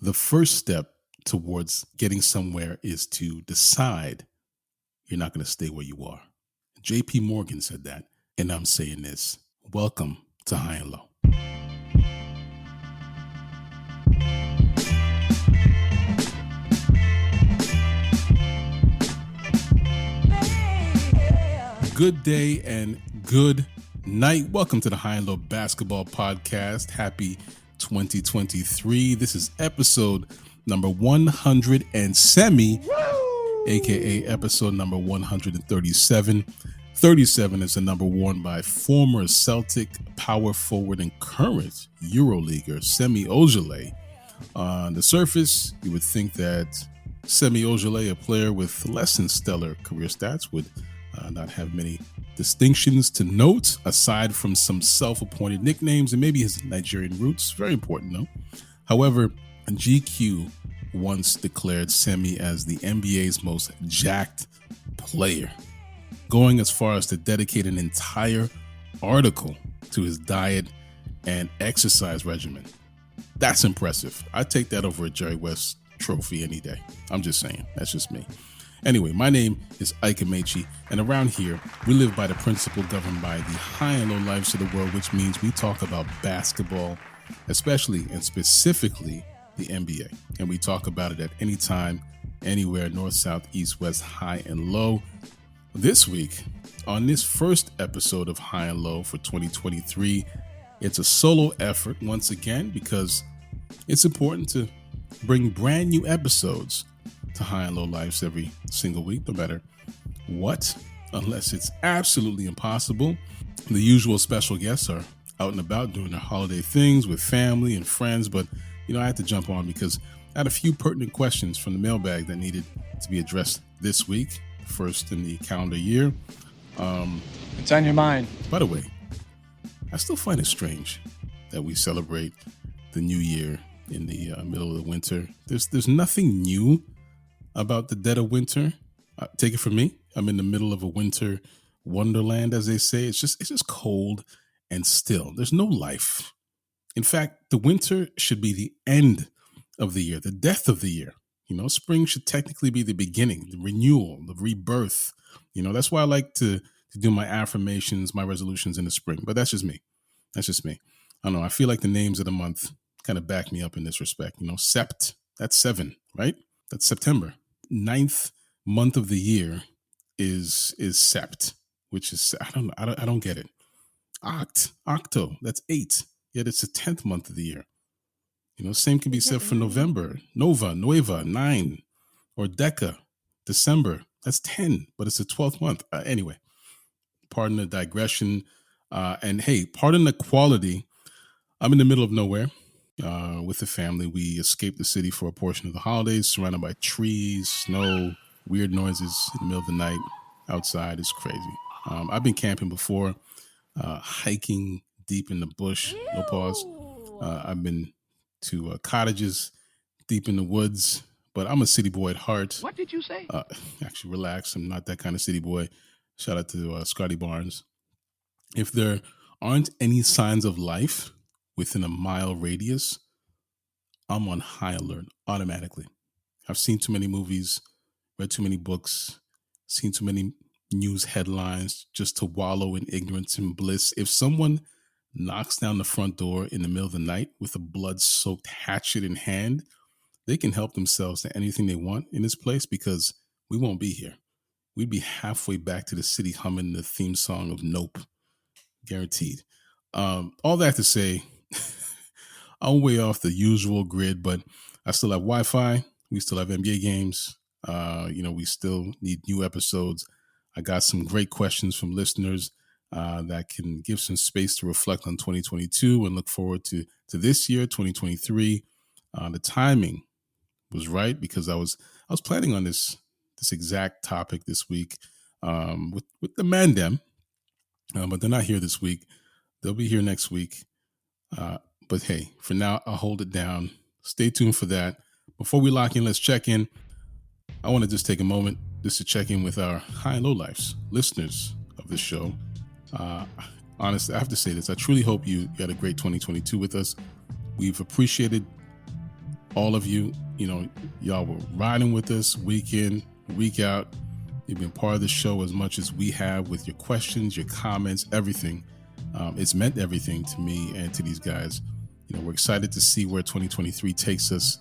The first step towards getting somewhere is to decide you're not going to stay where you are. JP Morgan said that, and I'm saying this. Welcome to High and Low. Good day and good night. Welcome to the High and Low Basketball Podcast. Happy 2023. This is episode number 100 and semi, aka episode number 137. 37 is the number worn by former Celtic power forward and current EuroLeaguer Semi Ojeleye. On the surface, you would think that Semi Ojeleye, a player with less than stellar career stats, would not have many distinctions to note aside from some self-appointed nicknames and maybe his Nigerian roots. Very important though. However, GQ once declared Semi as the NBA's most jacked player, going as far as to dedicate an entire article to his diet and exercise regimen. That's impressive. I'd take that over a Jerry West trophy any day. I'm just saying. That's just me. Anyway, my name is Ike Amaechi, and around here, we live by the principle governed by the high and low lives of the world, which means we talk about basketball, especially and specifically the NBA. And we talk about it at any time, anywhere, north, south, east, west, high and low. This week, on this first episode of High and Low for 2023, it's a solo effort once again because it's important to bring brand new episodes to High and Low Lives every single week, no matter what, unless it's absolutely impossible. The usual special guests are out and about doing their holiday things with family and friends, but I had to jump on because I had a few pertinent questions from the mailbag that needed to be addressed this week, first in the calendar year. It's on your mind. By the way, I still find it strange that we celebrate the new year in the middle of the winter. There's nothing new about the dead of winter. Take it from me, I'm in the middle of a winter wonderland, as they say. It's just cold and still. There's no life. In fact, the winter should be the end of the year, the death of the year. Spring should technically be the beginning, the renewal, the rebirth. That's why I like to do my affirmations, my resolutions in the spring. But that's just me. I don't know. I feel like the names of the month kind of back me up in this respect. Sept, that's 7, right? That's September. 9th month of the year is Sept, which is I don't get it. Octo, that's 8. Yet it's the 10th month of the year. Same can be said for November. Nova, Nueva, 9, or Deca, December. That's 10, but it's the 12th month. Anyway, pardon the digression, and hey, pardon the quality. I'm in the middle of nowhere. With the family, we escaped the city for a portion of the holidays, surrounded by trees, snow, weird noises in the middle of the night. Outside is crazy. I've been camping before, hiking deep in the bush. No pause. I've been to cottages deep in the woods, but I'm a city boy at heart. What did you say? Actually, relax. I'm not that kind of city boy. Shout out to Scotty Barnes. If there aren't any signs of life within a mile radius, I'm on high alert automatically. I've seen too many movies, read too many books, seen too many news headlines just to wallow in ignorance and bliss. If someone knocks down the front door in the middle of the night with a blood-soaked hatchet in hand, they can help themselves to anything they want in this place because we won't be here. We'd be halfway back to the city humming the theme song of Nope. Guaranteed. All that to say, I'm way off the usual grid, but I still have Wi-Fi. We still have NBA games. We still need new episodes. I got some great questions from listeners that can give some space to reflect on 2022 and look forward to this year, 2023. The timing was right because I was planning on this exact topic this week with the Mandem, but they're not here this week. They'll be here next week. But hey, for now, I'll hold it down. Stay tuned for that. Before we lock in, let's check in. I want to just take a moment just to check in with our high and low lives, listeners of this show. Honestly, I have to say this. I truly hope you had a great 2022 with us. We've appreciated all of you. Y'all were riding with us week in, week out. You've been part of the show as much as we have with your questions, your comments, everything. It's meant everything to me and to these guys. We're excited to see where 2023 takes us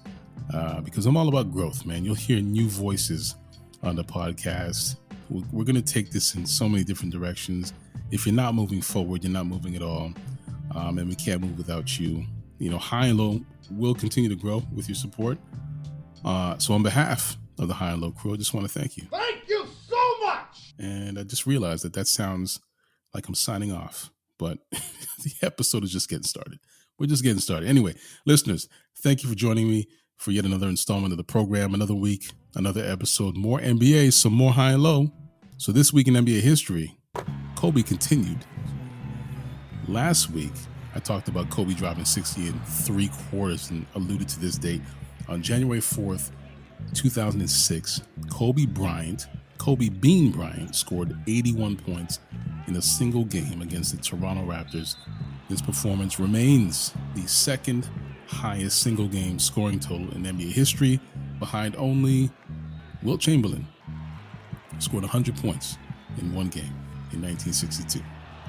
because I'm all about growth, man. You'll hear new voices on the podcast. We're going to take this in so many different directions. If you're not moving forward, you're not moving at all. And we can't move without you. High and Low will continue to grow with your support. So on behalf of the High and Low crew, I just want to thank you. Thank you so much! And I just realized that sounds like I'm signing off, but the episode is just getting started. We're just getting started. Anyway, listeners, thank you for joining me for yet another installment of the program, another week, another episode, more NBA, some more High and Low. So this week in NBA history, Kobe continued. Last week, I talked about Kobe dropping 60 in 3 quarters and alluded to this date. On January 4th, 2006, Kobe Bean Bryant scored 81 points in a single game against the Toronto Raptors. This performance remains the second highest single game scoring total in NBA history, behind only Wilt Chamberlain, who scored 100 points in one game in 1962.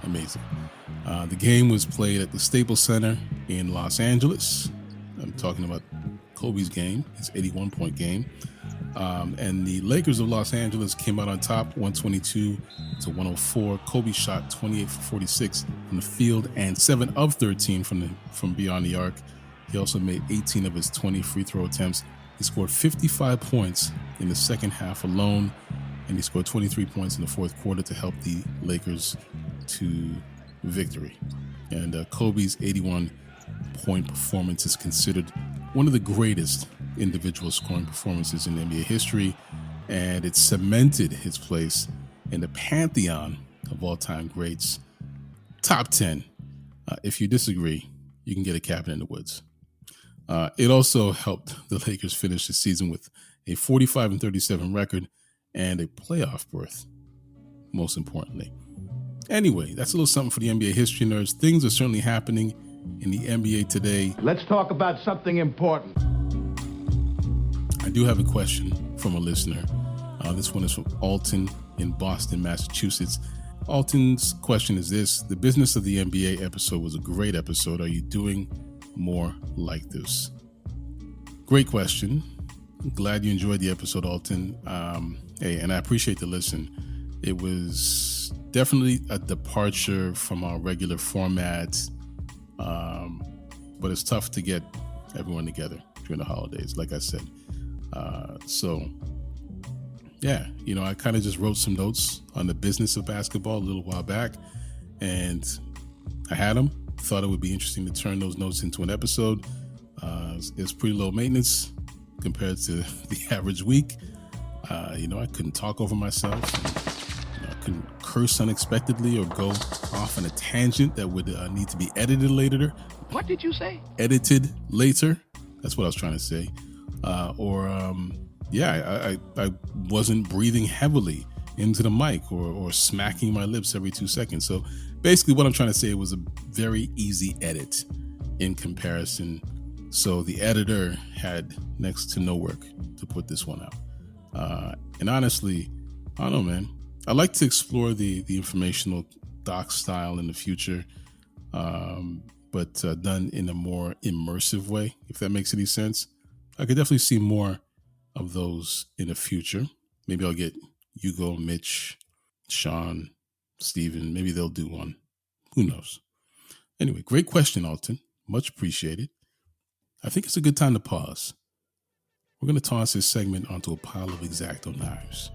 Amazing. The game was played at the Staples Center in Los Angeles. I'm talking about Kobe's game, his 81-point game. And the Lakers of Los Angeles came out on top, 122-104. Kobe shot 28 for 46 from the field and 7 of 13 from beyond the arc. He also made 18 of his 20 free throw attempts. He scored 55 points in the second half alone, and he scored 23 points in the fourth quarter to help the Lakers to victory. And Kobe's 81-point performance is considered one of the greatest individual scoring performances in NBA history, and it cemented his place in the pantheon of all-time greats. Top 10. If you disagree, you can get a cabin in the woods. It also helped the Lakers finish the season with a 45-37 record and a playoff berth, most importantly. Anyway, that's a little something for the NBA history nerds. Things are certainly happening in the NBA today. Let's talk about something important. I do have a question from a listener. This one is from Alton in Boston, Massachusetts. Alton's question is this: the Business of the NBA episode was a great episode. Are you doing more like this? Great question. I'm glad you enjoyed the episode, Alton. Hey, and I appreciate the listen. It was definitely a departure from our regular format, but it's tough to get everyone together during the holidays, like I said. I kind of just wrote some notes on the business of basketball a little while back, and I had them. Thought it would be interesting to turn those notes into an episode. It's pretty low maintenance compared to the average week. I couldn't talk over myself. I couldn't curse unexpectedly or go off on a tangent that would need to be edited later. What did you say? Edited later. That's what I was trying to say. I wasn't breathing heavily into the mic or smacking my lips every 2 seconds. So basically what I'm trying to say was a very easy edit in comparison. So the editor had next to no work to put this one out. And honestly, I don't know, man. I like to explore the informational doc style in the future, but done in a more immersive way, if that makes any sense. I could definitely see more of those in the future. Maybe I'll get Hugo, Mitch, Sean, Steven. Maybe they'll do one. Who knows? Anyway, great question, Alton. Much appreciated. I think it's a good time to pause. We're going to toss this segment onto a pile of X-Acto knives.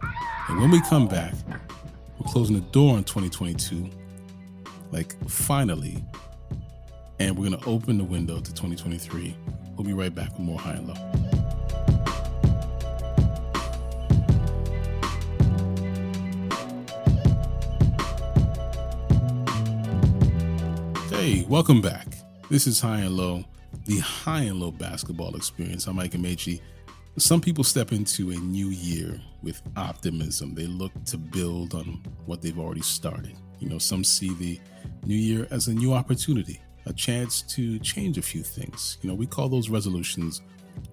And when we come back, we're closing the door on 2022, like finally, and we're going to open the window to 2023. We'll be right back with more High and Low. Hey, welcome back. This is High and Low, the High and Low basketball experience. I'm Ike Amaechi. Some people step into a new year with optimism. They look to build on what they've already started. Some see the new year as a new opportunity, a chance to change a few things. We call those resolutions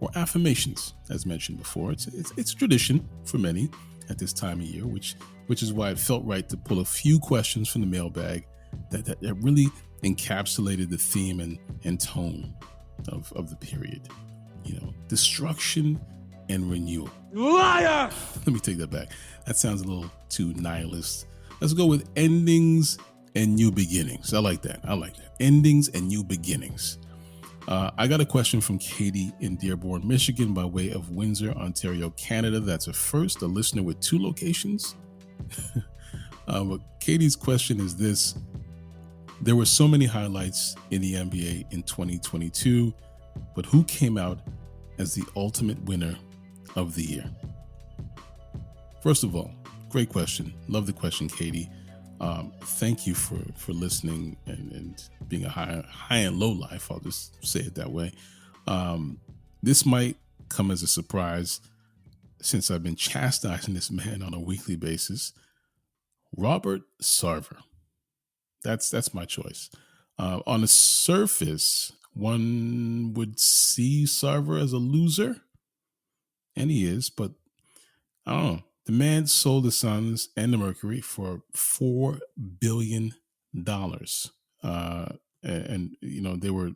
or affirmations, as mentioned before. It's tradition for many at this time of year, which is why it felt right to pull a few questions from the mailbag that really encapsulated the theme and tone of the period. Destruction and renewal. Liar! Let me take that back. That sounds a little too nihilist. Let's go with endings and new beginnings. I like that. Endings and new beginnings. I got a question from Katie in Dearborn, Michigan, by way of Windsor, Ontario, Canada. That's a listener with 2 locations. But Katie's question is this: there were so many highlights in the NBA in 2022, but who came out as the ultimate winner of the year? First of all, great question. Love the question, Katie. Thank you for listening and being a high and low life. I'll just say it that way. This might come as a surprise since I've been chastising this man on a weekly basis. Robert Sarver. That's my choice. On the surface, one would see Sarver as a loser, and he is, but I don't know. The man sold the Suns and the Mercury for $4 billion. And they were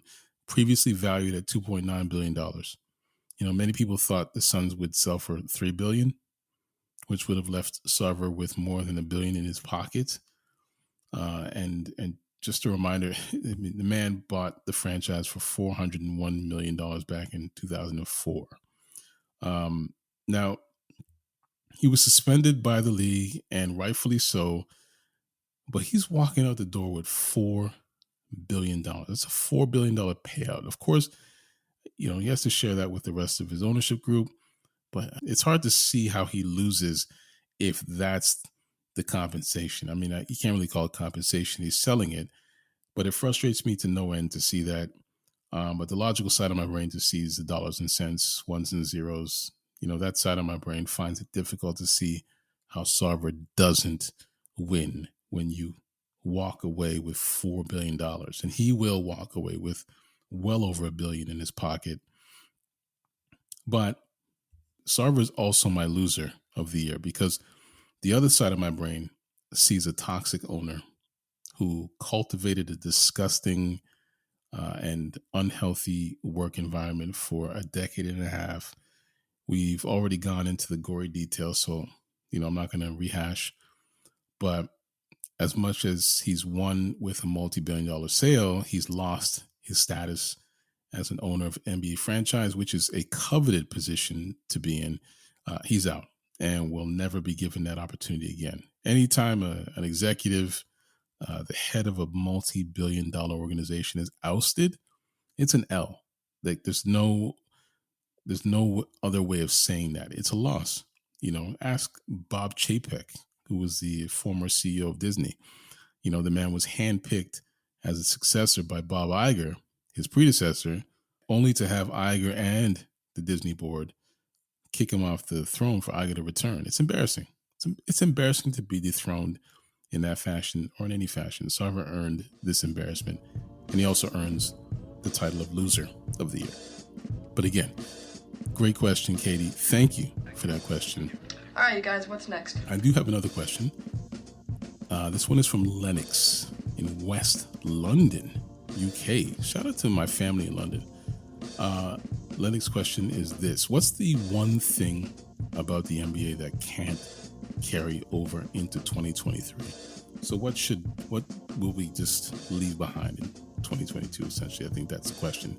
previously valued at $2.9 billion. Many people thought the Suns would sell for $3 billion, which would have left Sarver with more than $1 billion in his pocket. And just a reminder, the man bought the franchise for $401 million back in 2004. Now, he was suspended by the league, and rightfully so, but he's walking out the door with $4 billion. That's a $4 billion payout. Of course, he has to share that with the rest of his ownership group, but it's hard to see how he loses if that's the compensation. I mean, you can't really call it compensation. He's selling it, but it frustrates me to no end to see that. But the logical side of my brain to see is the dollars and cents, ones and zeros. That side of my brain finds it difficult to see how Sarver doesn't win when you walk away with $4 billion. And he will walk away with well over $1 billion in his pocket. But Sarver is also my loser of the year because the other side of my brain sees a toxic owner who cultivated a disgusting and unhealthy work environment for a decade and a half. We've already gone into the gory details, so I'm not going to rehash. But as much as he's won with a multi-billion-dollar sale, he's lost his status as an owner of NBA franchise, which is a coveted position to be in. He's out and will never be given that opportunity again. Anytime an executive, the head of a multi-billion-dollar organization, is ousted, it's an L. Like there's no other way of saying that. It's a loss. Ask Bob Chapek, who was the former CEO of Disney. The man was handpicked as a successor by Bob Iger, his predecessor, only to have Iger and the Disney board kick him off the throne for Iger to return. It's embarrassing. It's embarrassing to be dethroned in that fashion or in any fashion. Sarver earned this embarrassment, and he also earns the title of loser of the year. But again, great question, Katie. Thank you for that question. All right, you guys, what's next? I do have another question. This one is from Lennox in West London, UK. Shout out to my family in London. Lennox's question is this: what's the one thing about the NBA that can't carry over into 2023? So what will we just leave behind in 2022, essentially? I think that's the question.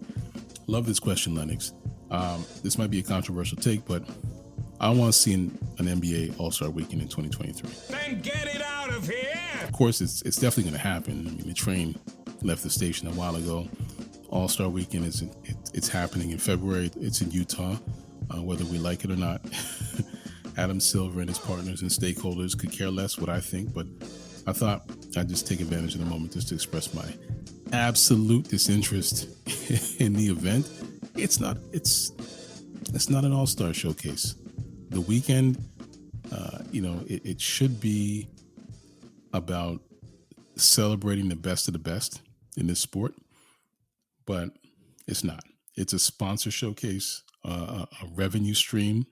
Love this question, Lennox. This might be a controversial take, but I want to see an NBA All-Star Weekend in 2023. Then get it out of here! Of course, it's definitely going to happen. I mean, the train left the station a while ago. All-Star Weekend it's happening in February. It's in Utah, whether we like it or not. Adam Silver and his partners and stakeholders could care less what I think, but I thought I'd just take advantage of the moment just to express my absolute disinterest in the event. It's not an all-star showcase. The weekend, it should be about celebrating the best of the best in this sport, but it's not. It's a sponsor showcase a revenue stream,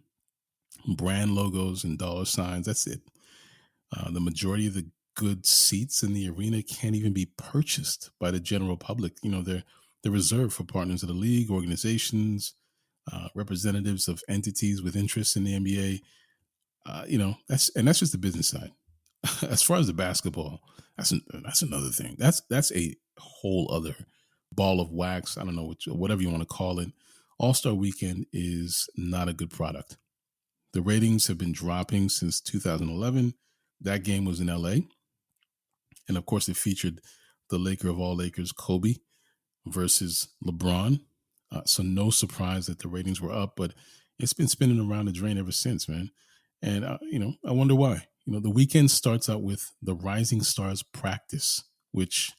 brand logos and dollar signs. That's it. The majority of the good seats in the arena can't even be purchased by the general public. They're reserved for partners of the league, organizations, representatives of entities with interests in the NBA. That's just the business side. As far as the basketball, that's another thing. That's a whole other ball of wax. I don't know whatever you want to call it. All-Star Weekend is not a good product. The ratings have been dropping since 2011. That game was in LA. And of course, it featured the Laker of all Lakers, Kobe, versus LeBron. So no surprise that the ratings were up, but it's been spinning around the drain ever since, man. And, I wonder why. The weekend starts out with the Rising Stars practice, which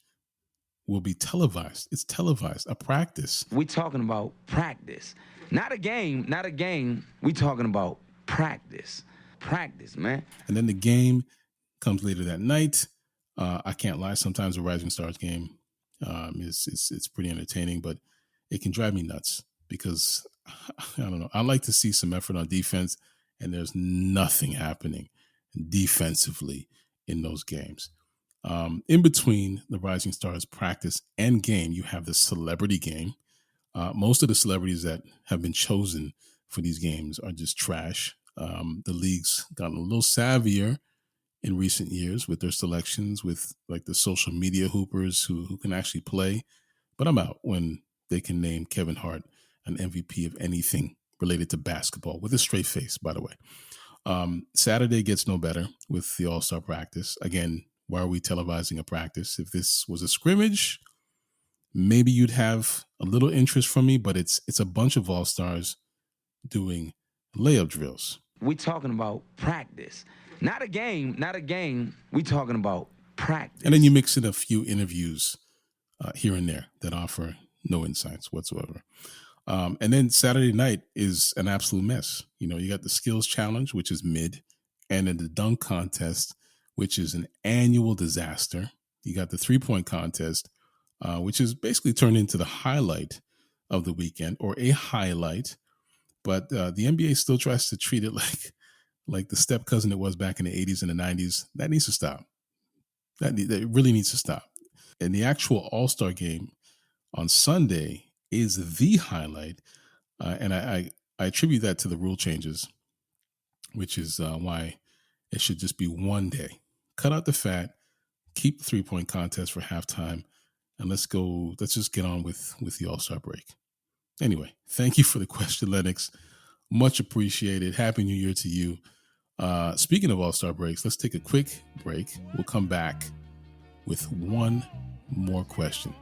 will be televised. It's televised, a practice. We talking about practice. Not a game. We talking about practice. Practice, man. And then the game comes later that night. I can't lie. Sometimes the Rising Stars game it's pretty entertaining, but it can drive me nuts because I don't know. I like to see some effort on defense, and there's nothing happening defensively in those games. In between the Rising Stars practice and game, you have the celebrity game. Most of the celebrities that have been chosen for these games are just trash. The league's gotten a little savvier in recent years with their selections, with like the social media hoopers who can actually play. But I'm out when they can name Kevin Hart an MVP of anything related to basketball with a straight face, by the way. Saturday gets no better with the All-Star practice. Again, why are we televising a practice? If this was a scrimmage, maybe you'd have a little interest from me, but it's a bunch of All-Stars doing layup drills. We talking about practice. Not a game. We talking about practice. And then you mix in a few interviews here and there that offer no insights whatsoever. And then Saturday night is an absolute mess. You got the skills challenge, which is mid, and then the dunk contest, which is an annual disaster. You got the 3-point contest, which is basically turned into the highlight of the weekend, or a highlight. But the NBA still tries to treat it like the step cousin it was back in the 80s and the 90s. That needs to stop. That really needs to stop. And the actual All-Star game on Sunday is the highlight. And I attribute that to the rule changes, which is why it should just be one day. Cut out the fat, keep the 3-point contest for halftime, and let's just get on with the All-Star break. Anyway, thank you for the question, Lennox. Much appreciated. Happy New Year to you. Speaking of All-Star breaks, let's take a quick break. We'll come back with one more question.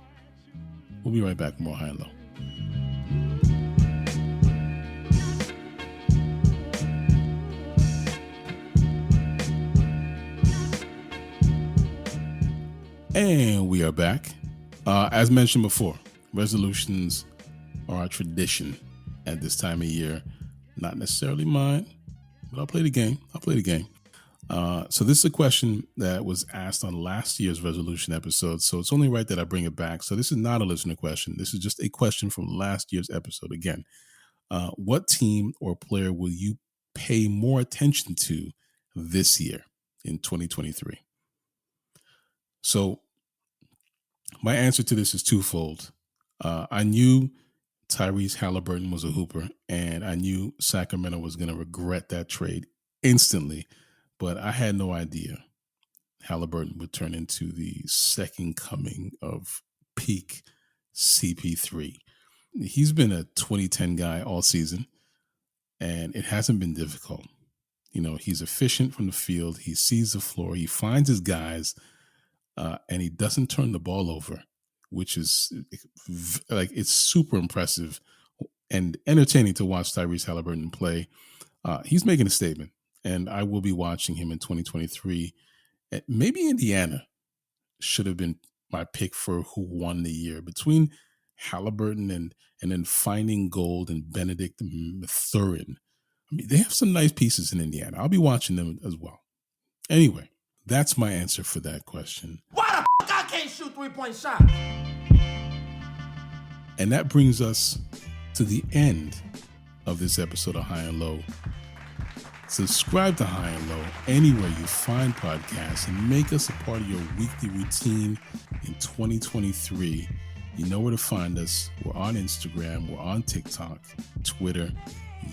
We'll be right back with more High and Low. And we are back. As mentioned before, resolutions are a tradition at this time of year. Not necessarily mine, but I'll play the game. So this is a question that was asked on last year's resolution episode, so it's only right that I bring it back. So this is not a listener question. This is just a question from last year's episode. Again, what team or player will you pay more attention to this year in 2023? So my answer to this is twofold. I knew Tyrese Halliburton was a hooper, and I knew Sacramento was going to regret that trade instantly, but I had no idea Halliburton would turn into the second coming of peak CP3. He's been a 2010 guy all season, and it hasn't been difficult. He's efficient from the field. He sees the floor. He finds his guys, and he doesn't turn the ball over, which is it's super impressive and entertaining to watch Tyrese Halliburton play. He's making a statement, and I will be watching him in 2023. Maybe Indiana should have been my pick for who won the year between Halliburton and then finding gold and Benedict Mathurin. I mean, they have some nice pieces in Indiana. I'll be watching them as well. Anyway, that's my answer for that question. Why the fuck I can't shoot 3-point shots? And that brings us to the end of this episode of High and Low. Subscribe to High and Low anywhere you find podcasts and make us a part of your weekly routine in 2023. You know where to find us. We're on Instagram, we're on TikTok, Twitter,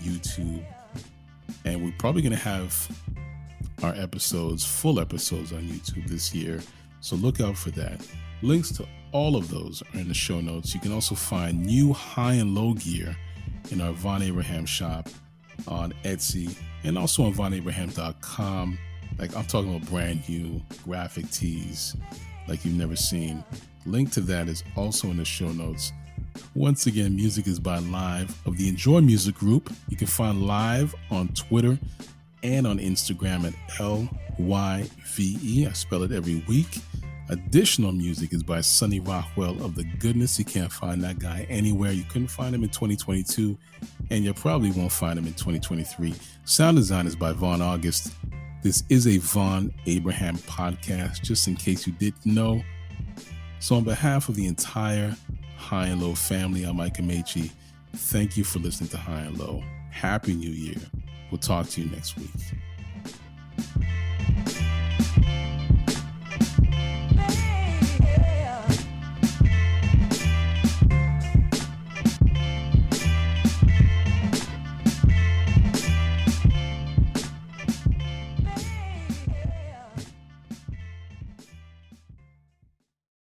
YouTube, and we're probably going to have our full episodes on YouTube this year. So look out for that. Links to all of those are in the show notes. You can also find new High and Low gear in our Vonn+Abrahamm shop on Etsy and also on vonnabraham.com. Like, I'm talking about brand new graphic tees like you've never seen. Link to that is also in the show notes. Once again, music is by Live of the Enjoy Music Group. You can find Live on Twitter and on Instagram at LYVE. I spell it every week. Additional music is by Sonny Rockwell of The Goodness. You can't find that guy anywhere. You couldn't find him in 2022, and you probably won't find him in 2023. Sound design is by Vaughn August. This is a Vonn+Abrahamm podcast, just in case you didn't know. So on behalf of the entire High and Low family, I'm Ike Amaechi. Thank you for listening to High and Low. Happy New Year. We'll talk to you next week.